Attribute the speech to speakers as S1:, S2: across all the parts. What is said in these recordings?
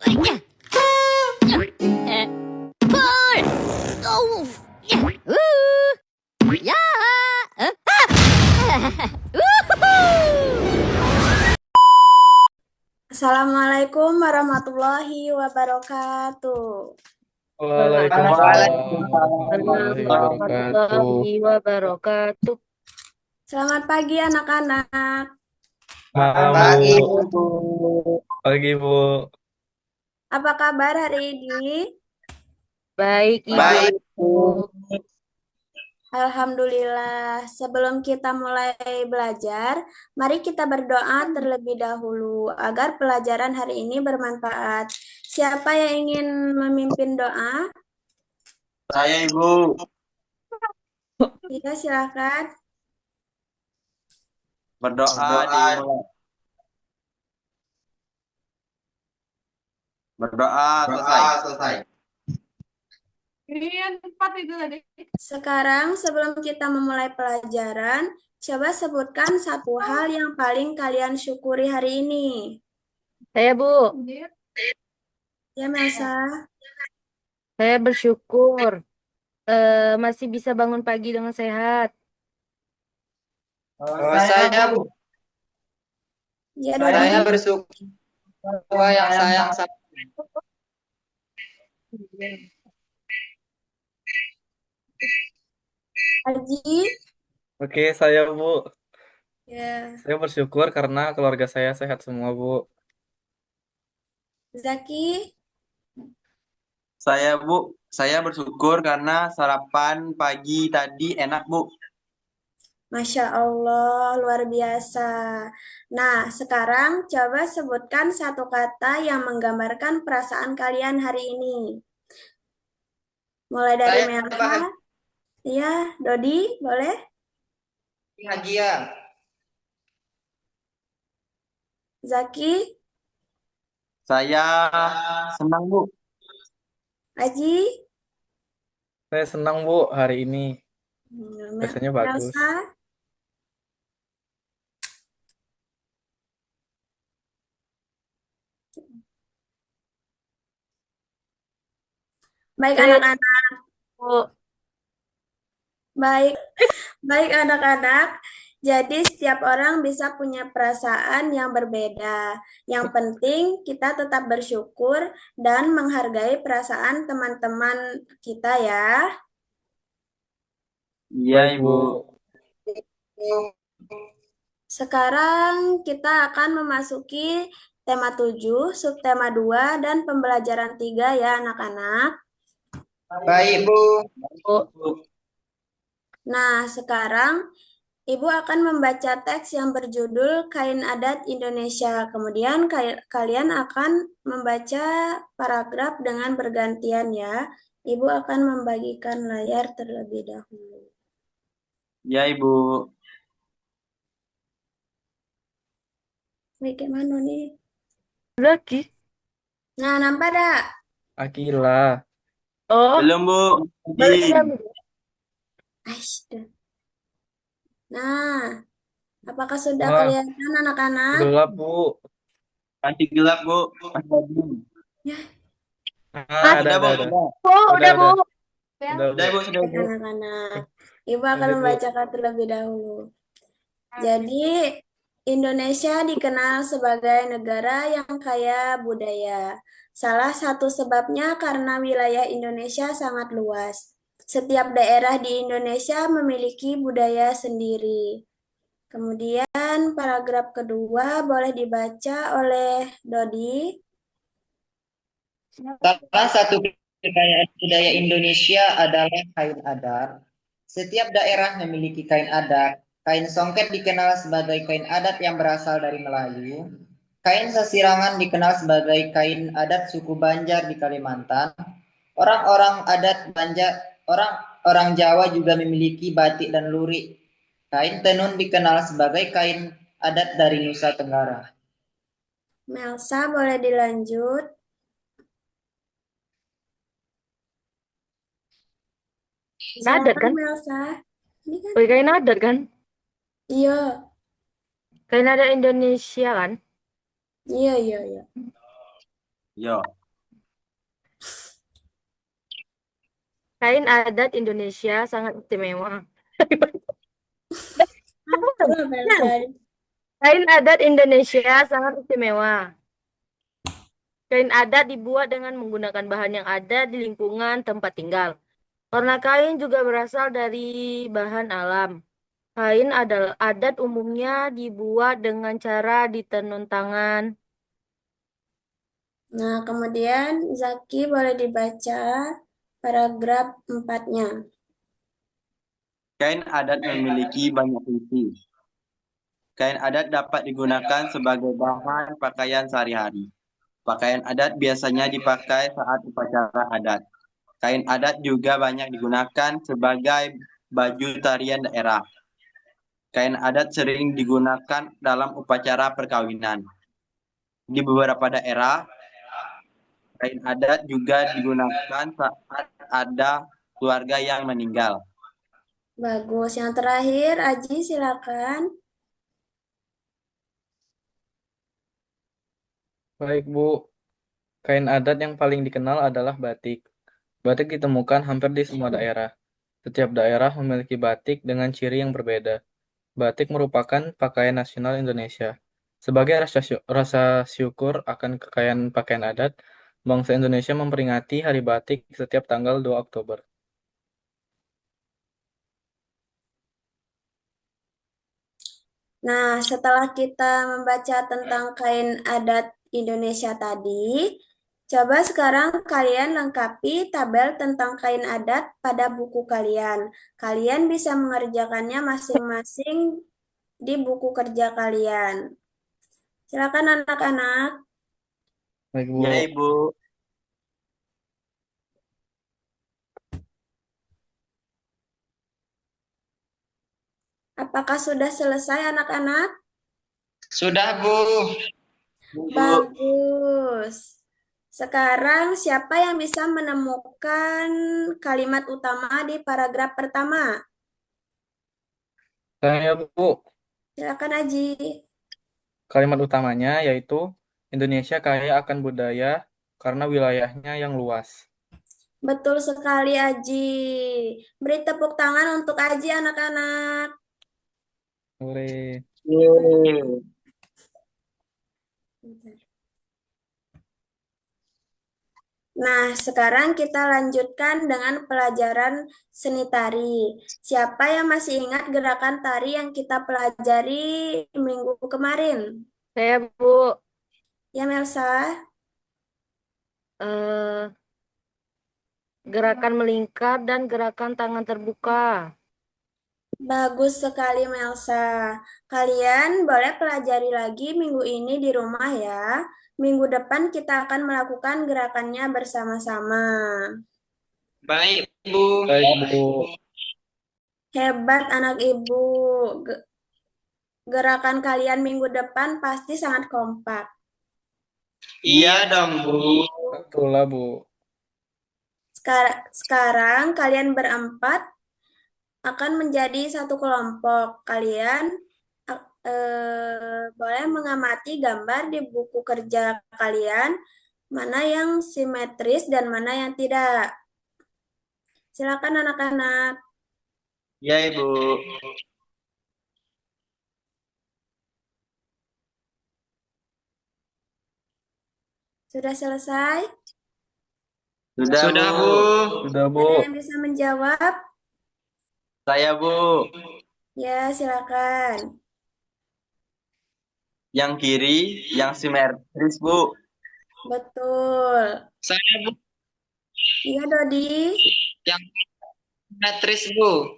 S1: Pull! Oh! Ya!
S2: Assalamualaikum warahmatullahi wabarakatuh.
S3: Waalaikumsalam
S4: Waalaikumsalam
S3: warahmatullahi wabarakatuh.
S4: warahmatullahi wabarakatuh.
S2: Selamat pagi anak-anak.
S3: Malam,
S5: Pagi,
S3: Bu.
S5: Bu.
S3: Pagi, Bu.
S2: Apa kabar hari ini?
S4: Baik,
S5: Baik,
S4: Ibu.
S5: Bu.
S2: Alhamdulillah. Sebelum kita mulai belajar, mari kita berdoa terlebih dahulu agar pelajaran hari ini bermanfaat. Siapa yang ingin memimpin doa?
S5: Saya Ibu.
S2: Iya, silakan.
S5: Berdoa dimulai. Berdoa selesai.
S2: Sekarang sebelum kita memulai pelajaran, coba sebutkan satu hal yang paling kalian syukuri hari ini.
S4: Saya, Bu.
S2: Ya, Melsa.
S4: Saya bersyukur masih bisa bangun pagi dengan sehat.
S5: Saya Bu.
S2: Ya,
S5: Saya
S2: Dodi.
S5: bersyukur bahwa yang sayang sama
S2: Haji.
S3: Oke, saya, Bu.
S2: Ya.
S3: Saya bersyukur karena keluarga saya sehat semua, Bu.
S2: Zaki.
S5: saya Bu. Saya bersyukur karena sarapan pagi tadi enak Bu.
S2: Masya Allah, luar biasa. Nah, sekarang coba sebutkan satu kata yang menggambarkan perasaan kalian hari ini. Mulai dari
S5: Saya
S2: Melsa.
S5: bahagia.
S2: Ya, Dodi, boleh?
S5: Bahagia.
S2: Zaki.
S5: Saya senang Bu.
S2: Haji.
S3: Saya senang, Bu, hari ini. Biasanya bagus.
S2: Melsa. Baik
S4: Saya,
S2: anak-anak,
S4: Bu.
S2: baik, baik anak-anak. Jadi setiap orang bisa punya perasaan yang berbeda. Yang penting kita tetap bersyukur dan menghargai perasaan teman-teman kita ya.
S5: Iya,
S3: Baik,
S5: Ibu.
S2: Sekarang kita akan memasuki tema 7, subtema 2, dan pembelajaran 3 ya anak-anak.
S5: Baik, Bu.
S2: Nah, sekarang Ibu akan membaca teks yang berjudul Kain Adat Indonesia. Kemudian kalian akan membaca paragraf dengan bergantian ya. Ibu akan membagikan layar terlebih dahulu.
S5: Iya, Ibu.
S2: Baik, mana nih?
S4: Zaki.
S2: Nah, nampak dah?
S3: Akila.
S4: Oh,
S5: Belum, Bu.
S4: belum.
S2: Aish, dah. Nah, apakah sudah
S3: Wah,
S2: kelihatan anak-anak?
S3: gelap, Bu.
S5: Nanti gelap, Bu.
S2: Ya,
S3: Ah,
S5: Sudah, Bu.
S3: ada.
S4: Oh, udah, Bu.
S3: Udah,
S5: Sudah,
S3: Bu.
S5: Bu. Sudah,
S2: baik
S5: Bu.
S2: anak-anak. Ibu akan
S3: Lanjut, Bu.
S2: membacakan terlebih dahulu. Jadi, Indonesia dikenal sebagai negara yang kaya budaya. Salah satu sebabnya karena wilayah Indonesia sangat luas. Setiap daerah di Indonesia memiliki budaya sendiri. Kemudian paragraf kedua boleh dibaca oleh Dodi.
S6: Salah satu budaya Indonesia adalah kain adat. Setiap daerah memiliki kain adat. Kain songket dikenal sebagai kain adat yang berasal dari Melayu. Kain sasirangan dikenal sebagai kain adat suku Banjar di Kalimantan. Orang-orang adat Banjar, orang Jawa juga memiliki batik dan lurik. Kain tenun dikenal sebagai kain adat dari Nusa Tenggara.
S2: Melsa boleh dilanjut.
S4: Adat kan?
S2: Melsa. Ini kan?
S4: Oh, kain adat kan?
S2: Iya,
S4: Kain adat Indonesia kan?
S2: iya.
S5: Yo.
S4: Kain adat Indonesia sangat istimewa.
S2: Itulah Melsa.
S4: Kain adat Indonesia sangat istimewa. Kain adat dibuat dengan menggunakan bahan yang ada di lingkungan tempat tinggal. Warna kain juga berasal dari bahan alam. Kain adat umumnya dibuat dengan cara ditenun tangan.
S2: Nah, kemudian Zaki boleh dibaca paragraf 4-nya.
S5: Kain adat memiliki banyak fungsi. Kain adat dapat digunakan sebagai bahan pakaian sehari-hari. Pakaian adat biasanya dipakai saat upacara adat. Kain adat juga banyak digunakan sebagai baju tarian daerah. Kain adat sering digunakan dalam upacara perkawinan. Di beberapa daerah, kain adat juga digunakan saat ada keluarga yang meninggal.
S2: Bagus. Yang terakhir, Aji silakan.
S3: Baik, Bu. Kain adat yang paling dikenal adalah batik. Batik ditemukan hampir di semua daerah. Setiap daerah memiliki batik dengan ciri yang berbeda. Batik merupakan pakaian nasional Indonesia. Sebagai rasa syukur akan kekayaan pakaian adat, bangsa Indonesia memperingati Hari Batik setiap tanggal 2 Oktober.
S2: Nah, setelah kita membaca tentang kain adat Indonesia tadi, coba sekarang kalian lengkapi tabel tentang kain adat pada buku kalian. Kalian bisa mengerjakannya masing-masing di buku kerja kalian. Silakan anak-anak.
S3: Baik, Bu.
S5: Ya, Ibu.
S2: Apakah sudah selesai anak-anak?
S6: Sudah, Bu.
S2: Bagus. Sekarang siapa yang bisa menemukan kalimat utama di paragraf pertama?
S3: Saya, Bu.
S2: Silakan Aji.
S3: Kalimat utamanya yaitu Indonesia kaya akan budaya karena wilayahnya yang luas.
S2: Betul sekali Aji. Beri tepuk tangan untuk Aji anak-anak.
S3: Hore.
S2: Nah, sekarang kita lanjutkan dengan pelajaran seni tari. Siapa yang masih ingat gerakan tari yang kita pelajari minggu kemarin?
S4: Saya, Bu,
S2: Ya, Melsa.
S4: eh, gerakan melingkar dan gerakan tangan terbuka.
S2: Bagus sekali, Melsa. Kalian boleh pelajari lagi minggu ini di rumah ya. Minggu depan kita akan melakukan gerakannya bersama-sama.
S6: Baik, Bu.
S3: Baik, Bu.
S2: Hebat anak ibu. Gerakan kalian minggu depan pasti sangat kompak.
S6: Iya dong, Bu.
S3: Betul lah, Bu.
S2: Sekarang kalian berempat akan menjadi satu kelompok. Kalian boleh mengamati gambar di buku kerja kalian, mana yang simetris dan mana yang tidak. Silakan anak-anak.
S5: Ya, Ibu.
S2: Sudah selesai?
S6: Sudah, Bu.
S3: Sudah, Bu.
S2: Ada yang bisa menjawab?
S5: Saya, Bu.
S2: Ya, silakan.
S5: Yang kiri, yang simetris, Bu.
S2: Betul.
S6: Saya, Bu.
S2: Iya, Dodi.
S6: Yang simetris, Bu.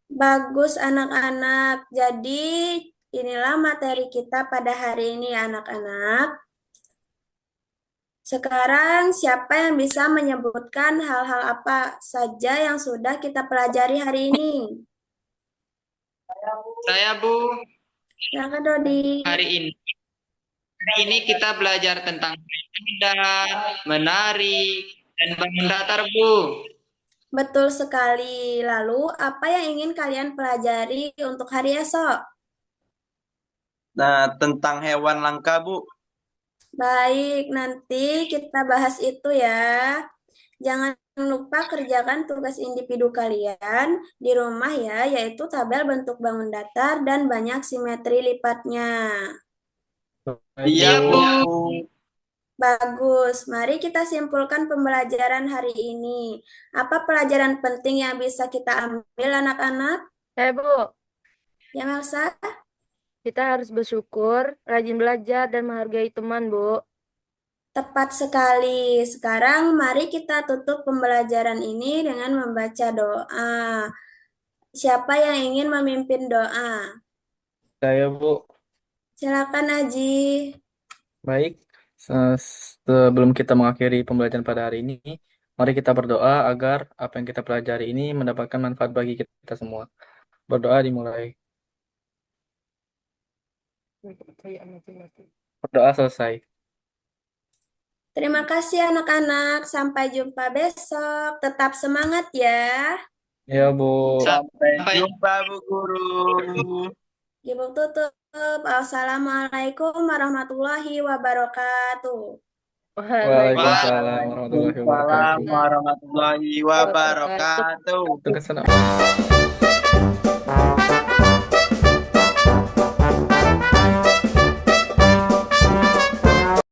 S2: Bagus anak-anak. Jadi inilah materi kita pada hari ini anak-anak. Sekarang siapa yang bisa menyebutkan hal-hal apa saja yang sudah kita pelajari hari ini?
S6: Saya, Bu.
S2: Silakan Dodi.
S6: Hari ini kita belajar tentang adat, menari, dan bangun datar, Bu.
S2: Betul sekali. Lalu apa yang ingin kalian pelajari untuk hari esok?
S5: Nah, tentang hewan langka, Bu.
S2: Baik, nanti kita bahas itu ya. Jangan lupa kerjakan tugas individu kalian di rumah ya, yaitu tabel bentuk bangun datar dan banyak simetri lipatnya.
S3: Baik,
S5: Iya,
S3: Bu.
S5: Bu.
S2: Bagus, mari kita simpulkan pembelajaran hari ini. Apa pelajaran penting yang bisa kita ambil anak-anak?
S4: Bu,
S2: Ya, Melsa?
S4: kita harus bersyukur, rajin belajar, dan menghargai teman, Bu.
S2: Tepat sekali. Sekarang mari kita tutup pembelajaran ini dengan membaca doa. Siapa yang ingin memimpin doa?
S3: Saya, Bu.
S2: Silakan Aji.
S3: Baik, sebelum kita mengakhiri pembelajaran pada hari ini, mari kita berdoa agar apa yang kita pelajari ini mendapatkan manfaat bagi kita semua. Berdoa dimulai. Berdoa selesai.
S2: Terima kasih anak-anak. Sampai jumpa besok. Tetap semangat ya.
S3: Ya, Bu.
S5: Sampai jumpa, Bu Guru.
S2: Ibu tutup. Assalamualaikum warahmatullahi wabarakatuh.
S3: Waalaikumsalam warahmatullahi
S5: Waalaikumsalam
S3: wabarakatuh.
S5: warahmatullahi wabarakatuh.
S3: Tugas